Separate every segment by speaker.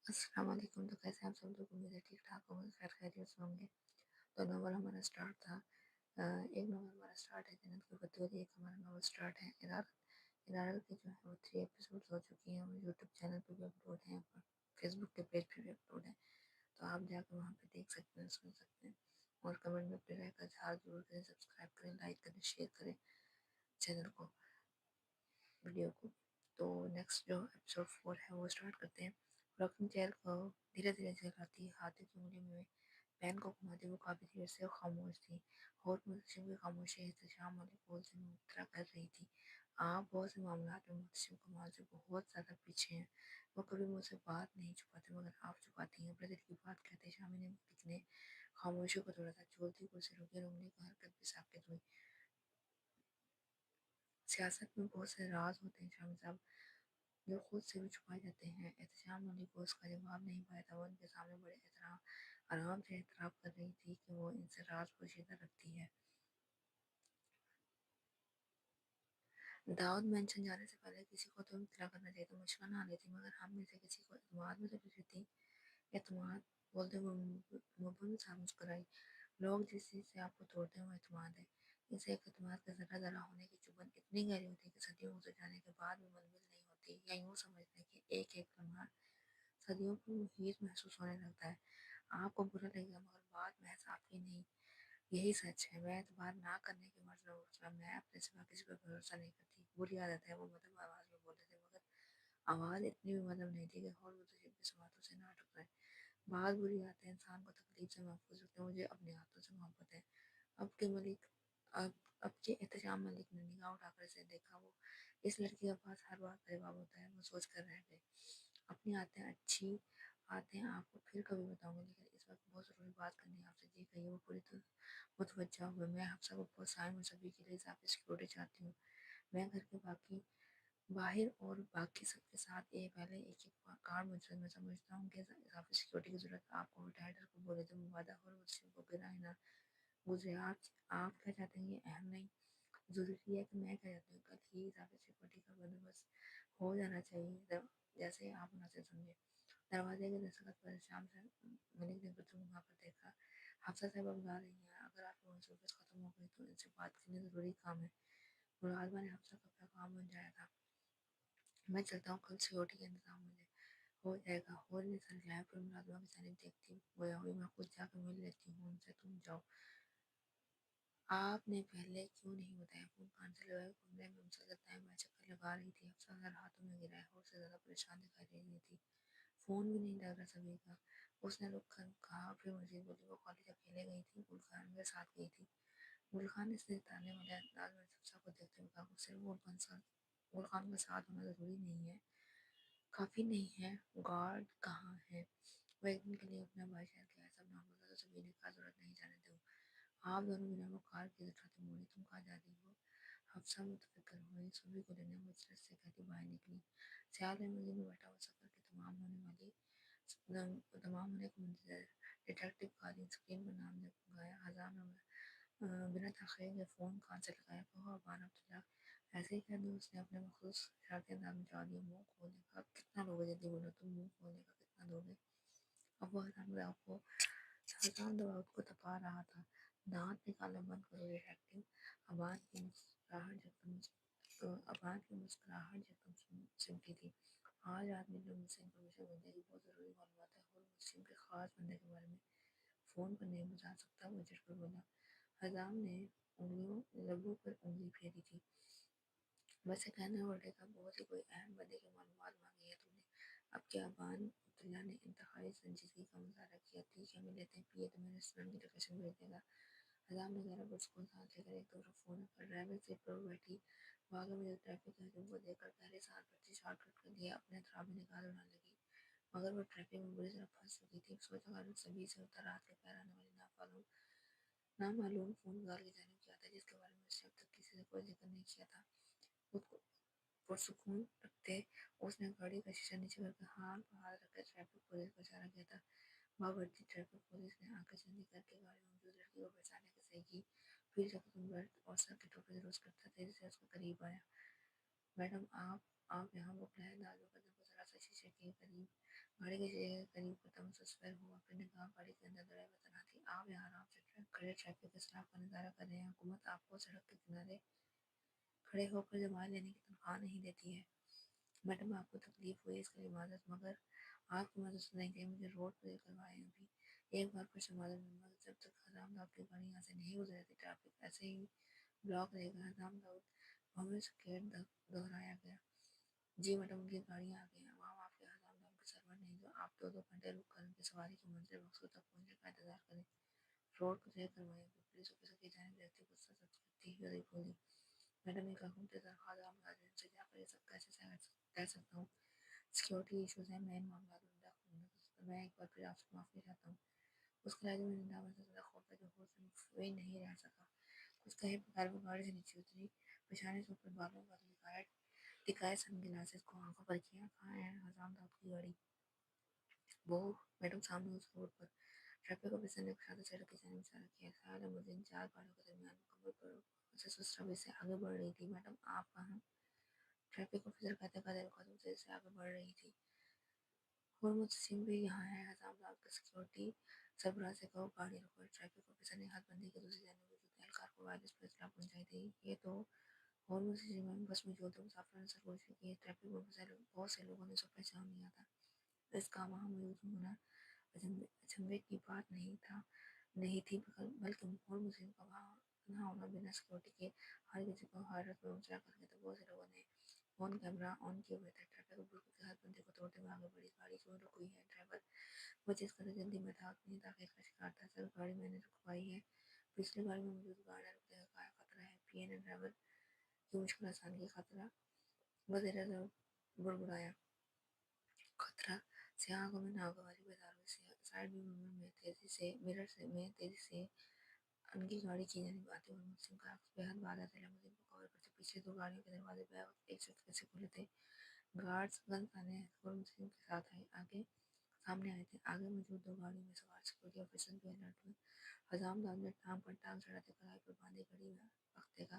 Speaker 1: السلام علیکم، تو کیسے ہیں آپ سب لوگ؟ امید ہے ٹھیک ٹھاک ہوں گے، خیر خیریت سے ہوں گے۔ تو ناول ہمارا اسٹارٹ تھا، ایک ناول ہمارا اسٹارٹ ہے جنت کی بطوری، ایک ہمارا ناول اسٹارٹ ہے ادارت۔ ادارت کے جو ہے وہ 3 ایپیسوڈ ہو چکی ہیں، وہ یوٹیوب چینل پہ بھی اپلوڈ ہیں، فیس بک کے پیج پہ بھی اپلوڈ ہیں، تو آپ جا کے وہاں پہ دیکھ سکتے ہیں، سن سکتے ہیں، اور کمنٹ میں اپنے رائے کا اظہار ضرور کریں، سبسکرائب کریں، لائک کریں، شیئر کریں چینل کو، ویڈیو کو۔ تو نیکسٹ جو ایپیسوڈ 4 ہے وہ اسٹارٹ کرتے ہیں۔ رقم چہر کو دھیرے دھیرے چلاتی، ہاتھوں کی انگلی میں پین کو گھماتی، وہ کافی دیر سے خاموش تھی، اور محتشم کی خاموشی احتشام والی بول سے مبتلا کر رہی تھی۔ آپ بہت سے معاملات میں محتشم کمال سے بہت زیادہ پیچھے ہیں، وہ کبھی مجھ سے بات نہیں چھپاتے مگر آپ چھپاتی ہیں، اپنے دل کی بات کہتے۔ شامی نے نے خاموشی کو تھوڑا سا چولتی کرسی رکی اور انگلی کا حرکت بھی ساکت ہوئی۔ سیاست میں بہت سے راز ہوتے ہیں شامی صاحب، جو خود سے بھی چھپائے جاتے ہیں۔ احتشام علی کو اس کا جواب نہیں پایا تھا، وہ ان کے سامنے بڑے آرام سے اعتراف کر رہی تھی کہ وہ ان سے راز پوشیدہ رکھتی ہے۔ داؤد مینشن جانے سے پہلے کسی کو تو اطلاع کرنا چاہیے تھا، مشکل نہ لیتی، مگر ہم میں سے کسی کو اعتماد میں تو لیتی۔ اعتماد بولتے ہوئے مبن صاحب مسکرائی۔ لوگ جس چیز سے آپ کو توڑتے ہیں وہ اعتماد ہے۔ اسے ایک اعتماد کا ذرہ ذرہ ہونے کی چبھن اتنی گہری ہوتی ہے کہ صدیوں گزر جانے کے بعد بھی منزل نہیں ہوتی، یا یوں سمجھ لیں کہ ایک ایک لمحہ صدیوں پر محیط محسوس ہونے لگتا ہے۔ آپ کو برا لگے گا مگر بات محض آپ کی نہیں، یہی سچ ہے۔ میں اعتبار نہ کرنے کے مرض میں اپنے سوا کسی پر بھروسہ نہیں کرتی۔ بری عادت ہے، وہ مدھم آواز میں بولتے تھے، مگر آواز اتنی بھی مدھم نہیں تھی کہ اور متشدد کی سماعتوں سے نہ ٹکرائے۔ بعض بری عادتیں انسان کو تکلیف سے محفوظ رکھتے ہیں۔ مجھے اپنے ہاتھوں سے محبت ہے۔ اب کے ملک اب اب کے احتشام ملک نے نگاہ اٹھا کر اسے دیکھا۔ وہ اس لڑکی کے پاس ہر بات کا جواب ہوتا ہے، وہ سوچ کر رہ گئے۔ اپنی عادتیں اچھی عادتیں آپ کو پھر کبھی بتاؤں گی، لیکن اس وقت بہت ضروری بات کرنی ہے آپ سے۔ جی کہیے، وہ پوری طرح متوجہ ہوئے۔ میں حفصہ کو پہنچائیں اور سبھی کے لیے اضافی سیکورٹی چاہتی ہوں۔ میں گھر کے باہر اور باقی سب کے ساتھ پہلے ایک ایک کارڈ مجرد میں سمجھتا ہوں کہ اضافی سیکورٹی کی ضرورت آپ کو ٹائٹل کو بولے تو مبادہ اور مجرد کو گرائے نہ گزرے۔ آپ کیا چاہتے ہیں یہ اہم نہیں، ضروری ہے کہ میں کیا چاہتی ہوں۔ کل ہی اضافی سیکورٹی کا بندوبست ہو جانا چاہیے، جیسے آپ مناسب سمجھے۔ دروازے کے دستخط پر شام سے ملک نے بدر گھما کر دیکھا۔ حفصہ صاحبہ بلا رہی ہیں، اگر آپ کی مصروفیت ختم ہو گئی تو ان سے بات کرنے ضروری کام ہے۔ ملازمہ نے حفصہ کا پیغام بھجوایا تھا، میں چلتا ہوں، کل سیکورٹی کا انتظام مجھے ہو جائے گا۔ ہور نے سر ہلایا، پھر ملازمہ کی جانب دیکھتی گویا ہوئی، میں خود جا کے مل لیتی ہوں ان سے، تم جاؤ۔ آپ نے پہلے کیوں نہیں بتایا؟ فون کان سے لگائے کمرے میں مسلسل دائیں بائیں چکر لگا رہی تھی۔ حفصہ سر ہاتھوں میں گرائے، ہور سے زیادہ پریشان دکھائی دے رہی تھی۔ فون بھی نہیں لگ رہا سبھی کا، اس نے رک کر کہا، پھر مزید بولی، وہ کالج اکیلے گئی تھی، گل خان کے ساتھ گئی تھی۔ گل خان نے اسے تانے والے انداز میں حفصہ کو دیکھتے ہوئے کہا، صرف گل خان کا ساتھ ہونا ضروری نہیں ہے، کافی نہیں ہے۔ گارڈ کہاں ہے؟ وہ ایک دن کے لیے اپنا بھائی شہر گیا ہے، سب نامزد تو سبھی نے کہا ضرورت نہیں جانے دو۔ آپ دونوں بنا وہ کار کی اٹھاتے موڑی، تم کہاں جا رہی ہو؟ حفصہ متفکر ہوئی، صبح کو لینے وہ اجلت سے کہتی باہر نکلی۔ سیال لموزین میں بیٹھا ہوا سفر کے تمام ہونے کو منتظر ڈیٹیکٹو قالین اسکرین پر نام گایا۔ حضام نے بنا تاخیر کے فون کان سے لگایا، کہو ابان عبداللہ۔ ایسے ہی کہہ دو، اس نے اپنے مخصوص شرارتی انداز میں جواب دیا، منہ کھولنے کا کتنا لوگے؟ جلدی بولو، تم منہ کھولنے کا کتنا دو گے؟ اب وہ حضام داؤد کو تپا رہا تھا، دانت نکالنا بند کرو ڈیٹیکٹو۔ ابان کی مسکراہٹ یکدم سمٹی تھی۔ آج رات میں مجھ سے انفارمیشن بندے کی بہت ضروری معلومات ہے، اور مسلم کے خاص بندے کے بارے میں فون پر نہیں بتا سکتا، وہ جھٹ کر بولا۔ حضام نے لبوں پر انگلی پھیری تھی، ویسے کہنا پڑے گا بہت ہی کوئی اہم بندے کی معلومات مانگی ہے تم نے۔ اب کیا ابان عبداللہ نے انتہائی سنجیدگی کا مظاہرہ کیا، ٹھیک ہے مل لیتے ہیں، پیے تمہیں ریسٹورنٹ کی لوکیشن بھیج دے گا۔ حضام نے ذرا پرسکون سانس لے کر ایک طرف فون پر ڈرائیور سیٹ پر بیٹھی، واقعہ میں ٹریفک کے ہجوم کو دیکھ کر پہلے سال پر شارٹ کٹ کر دیا، اپنے اطراف میں نگاہ دوڑانے لگی، مگر وہ ٹریفک میں بری طرح پھنس چکی تھی۔ سوچا غالب سبھی سے ہوتا رات کے پیر آنے والی نامعلوم فون کال کی جانب کیا تھا، جس کے بارے میں اس نے اب تک کسی سے کوئی ذکر نہیں کیا تھا۔ خود کو پرسکون رکھتے اس نے گاڑی کا شیشہ نیچے کر کے ہاتھ پر ہاتھ رکھ کر ٹریفک پولیس کو اشارہ کیا تھا۔ بابرچی ٹریفک پولیس نے آنکھیں چندی کر کے گاڑی میں موجود لڑکی کو پہچاننے کی صحیح کی، پھر جب تم بیلٹ اور سر کی ٹوپی درست کرتا تیزی سے اس کے قریب آیا۔ میڈم آپ یہاں، وہ علیحدہ آدمی قدم کو ذرا سا شیشے کے قریب گاڑی کے قریب قدم سسپیر ہوا، پھر نے کہا گاڑی کے اندر ڈرائیور تنہا تھی، آپ یہاں آرام سے کھڑے ٹریفک کے اسٹاپ کا نظارہ کر رہے ہیں، حکومت آپ کو سڑک کے کنارے کھڑے ہو کر جمائے لینے کی تنخواہ نہیں دیتی ہے۔ میڈم آپ کو تکلیف ہوئی اس کے لیے معذرت، مگر آپ کی مدد نہیں کہ مجھے روڈ کلیئر کروائے ابھی ایک بار پھر سے معذرت، مگر جب تک حرام داؤد کی گاڑی یہاں سے نہیں گزرے تھی ٹریفک ایسے ہی بلاک رہے گا۔ حرام داؤد محمد سے دہرایا گیا۔ جی میڈم ان کی گاڑیاں آ گئی ہیں، وہاں آپ کے حرام داؤد کے سرور نہیں جو آپ 2 گھنٹے رک کر ان کی سواری کی منزل مقصود تک پہنچنے کا انتظار کریں، روڈ کلیئر کروائیں گے۔ پولیس آفیسر کی جانب دیکھتے غصہ کرتی ہوئی بولی، میڈم ایک حکومتی تنخواہ ملازم سے جا کر یہ سب کیسے کہہ سکتا ہوں؟ سیکیورٹی ایشوز ہیں، مین معاملات میں ایک بار پھر آپ سے معافی چاہتا ہوں۔ اس کے لہجے میں ندامت سے زیادہ خوف تھا جو ہوش سے مطمئن نہیں رہ سکا۔ کچھ کہے بغیر وہ گاڑی سے نیچے اتری، پیشانی سے اوپر بالوں کا ٹکائے سن گلاسز کو آنکھوں پر کیا۔ کہاں ہے حرام داؤد کی گاڑی؟ وہ میڈم سامنے اس روڈ پر۔ ٹریفک آفیسر نے اشارے سے سڑک کی جانب اشارہ کیا۔ خیال ہے مجھے ان 4 گاڑیوں کے درمیان مکمل پر سے سست روی سے آگے بڑھ رہی تھی۔ میڈم آپ کہاں؟ ٹریفک آفیسر کہتے کہتے قدم تیزی سے آگے بڑھ رہی تھی۔ اور متسم بھی یہاں ہے، حرام داؤد کے سیکیورٹی سربراہ سے کہو گاڑی روکے۔ ٹریفک آفیسر نے ہاتھ بندی کی دوسری جانب موجود اہلکار کو وائرلیس پر اطلاع پہنچائی تھی۔ یہ تو اور متسم ہے، بس موجود مسافروں نے سرگوشی کی۔ ٹریفک آفیسر بہت سے لوگوں نے اسے پہچان لیا تھا۔ اس کا وہاں موجود ہونا اچنبھے کی بات نہیں تھی، بلکہ اور مسلم کا وہاں نہ ہونا بنا سیکیورٹی کے ہر کسی کو حیرت میں مبتلا کر دیا تھا۔ بہت سے لوگوں نے فون کیمرہ آن کیے ہوئے تھے۔ ٹریفک بالکل کی ہاتھ بندی کو توڑتے ہوئے آگے بڑھی۔ گاڑی کیوں رکی ہے؟ ڈرائیور مجھے اس قدر جلدی میں تھا اپنی تاخیر کا شکار تھا۔ سر گاڑی میں نے رکوائی ہے، پچھلی گاڑی میں موجود گارڈ ہے، رکنے کا خطرہ ہے۔ پی اے نے ڈرائیور کی مشکل آسان کی۔ خطرہ؟ وزیر اعظم بڑبڑایا۔ خطرہ؟ سیاہ آنکھوں میں ناگواری بیدار ہوئی۔ سائیڈ مرر میں تیزی سے ان کی گاڑی کی جانب آتے ہوئے مسلم کا عکس بے حد واضح تھا۔ لیموزین کو کور کرتے پیچھے 2 گاڑیوں کے دروازے بے وقت ایک ساتھ کیسے کھلے تھے؟ گارڈز گن تانے اور مسلم کے ساتھ سامنے آئے تھے۔ آگے موجود 2 گاڑیوں میں سوار سیکورٹی آفیسر بھی الرٹ ہوئے۔ حرام داؤد نے ٹانگ پر ٹانگ چڑھاتے کلائی پر باندھی گھڑی وقت دیکھا۔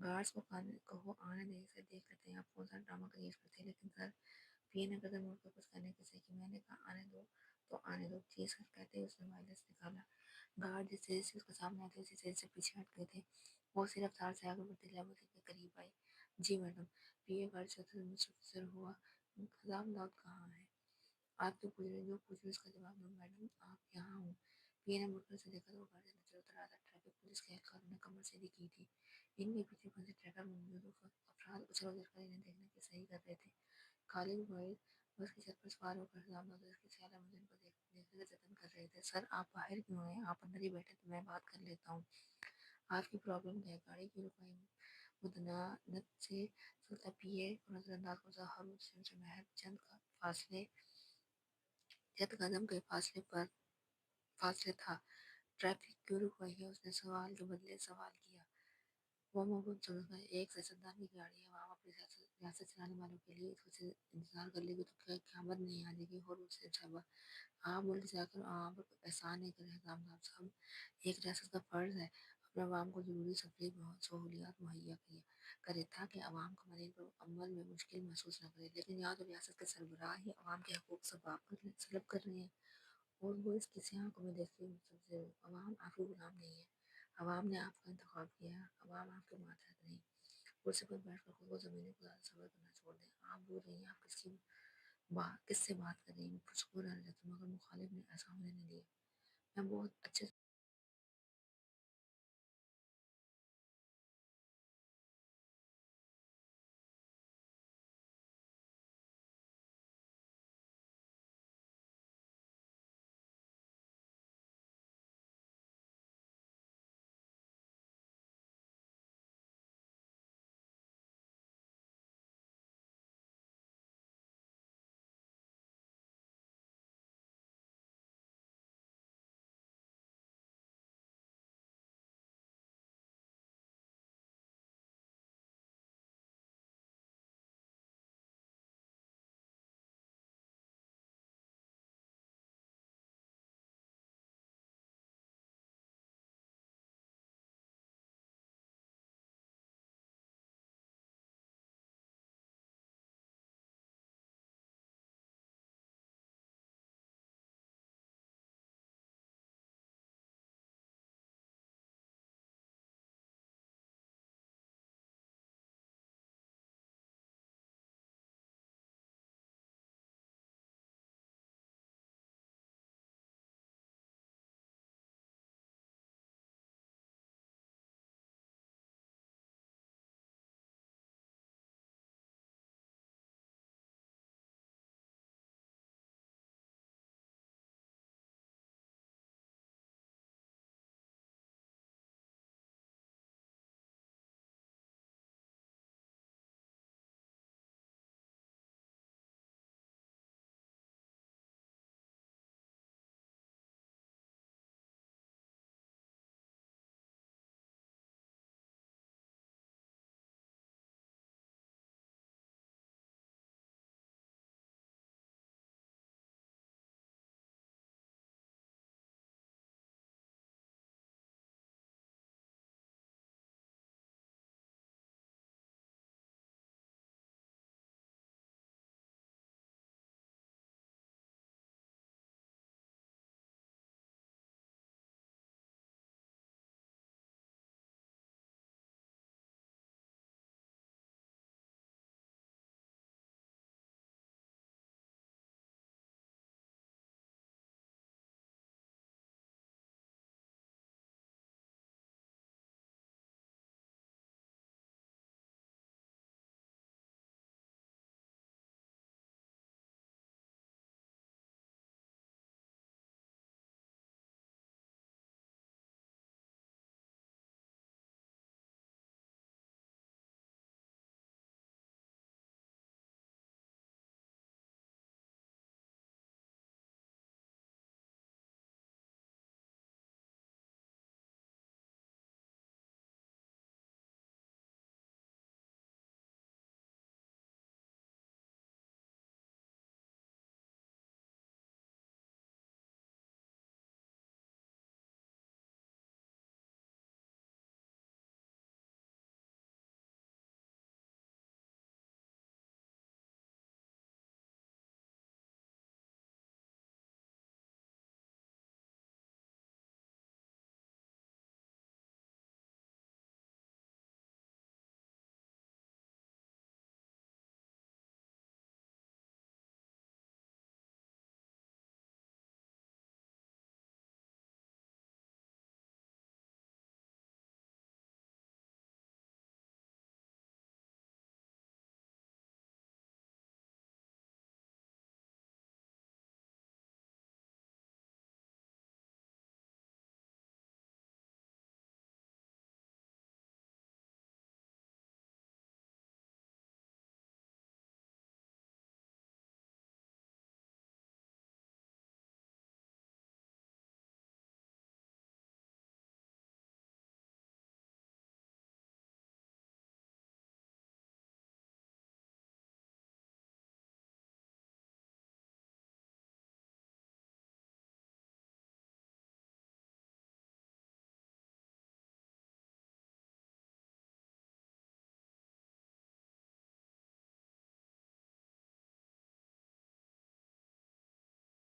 Speaker 1: گارڈز کو کہو آنے دیں، اسے دیکھ لیتے ہیں آپ کون سا ڈرامہ کریٹ کرتے ہیں۔ لیکن سر، پی اے نے قدم موڑ کر کچھ کہنے سے کہ میں نے کہا آنے دو تو آنے دو، جی سر کہتے ہی اس نے وائرلیس نکالا۔ گارڈ جس تیزی سے اس کے سامنے آتے اسی تیزی سے پیچھے ہٹ گئے تھے۔ وہ اسی رفتار سے آگے بڑھتے لیموزین کے قریب آئے۔ جی میڈم، پی اے گاڑی چلاتے ہوئے متاثر ہوا، حرام داؤد کہاں ہے؟ آپ جو پوچھ رہے اس کا جواب دو۔ میڈم آپ یہاں ہوں۔ پی اے نے مڑ کر اسے دیکھا تو وہ گاڑی سے نیچے اتر رہا تھا۔ ٹریفک پولیس کے اہلکاروں نے کمر سیدھی کی تھی۔ ان کے پیچھے پھنسے ٹریکٹر میں موجود افراد ادھر ادھر کر انہیں دیکھنے کی صحیح کر رہے تھے۔ خالد وحید بس کی چھت پر سوار ہو کر حرام داؤد اور اس کی سیاہ لیموزین کو دیکھنے کا جتن کر رہے تھے۔ سر آپ باہر کیوں ہیں؟ آپ اندر ہی بیٹھے تو میں بات کر لیتا ہوں۔ آپ کی پرابلم کیا ہے؟ گاڑی کی رکائی مدنانت سے سلطہ پی اے کو نظر انداز گزا اور مسلم سے محض چند قدم کے فاصلے تھا۔ ٹریفک کیوں رکوائی ہے؟ اس نے سوال کے بدلے سوال کیا۔ وہ معمول سمجھ گئے، ایک سیاستدان کی گاڑی ہے، عوام اپنی ریاست چلانے والوں کے لیے اس سے انتظار کر لے گی تو کیا قیامت نہیں آ جائے گی؟ اور اس سے اچھا آپ ملک سے آ کر عوام پر احسان نہیں کریں۔ حرام داؤد صاحب، ایک ریاست کا فرض ہے اپنے عوام کو ضروری سفری سہولیات مہیا کرے تاکہ عوام قوانین پر عمل میں مشکل محسوس نہ کرے، لیکن یہاں تو ریاست کے سربراہ ہی عوام کے حقوق سلب کر رہے ہیں اور وہ اس کی سیاہ آنکھوں میں دیکھتے ہوئے متضرر ہوئے۔ عوام آپ کے غلام نہیں ہے، عوام نے آپ کا انتخاب کیا ہے، عوام آپ کے ماتحت نہیں۔ کرسی پر بیٹھ کر خود کو زمینی کو زیادہ صبر کرنا چھوڑ دیں۔ آپ بول رہی ہیں، آپ کس سے بات کر رہی ہیں؟ پرسکون رہنا چاہتا ہوں، مگر مخالف نے ایسا ہونے نہیں دیا۔ میں بہت اچھے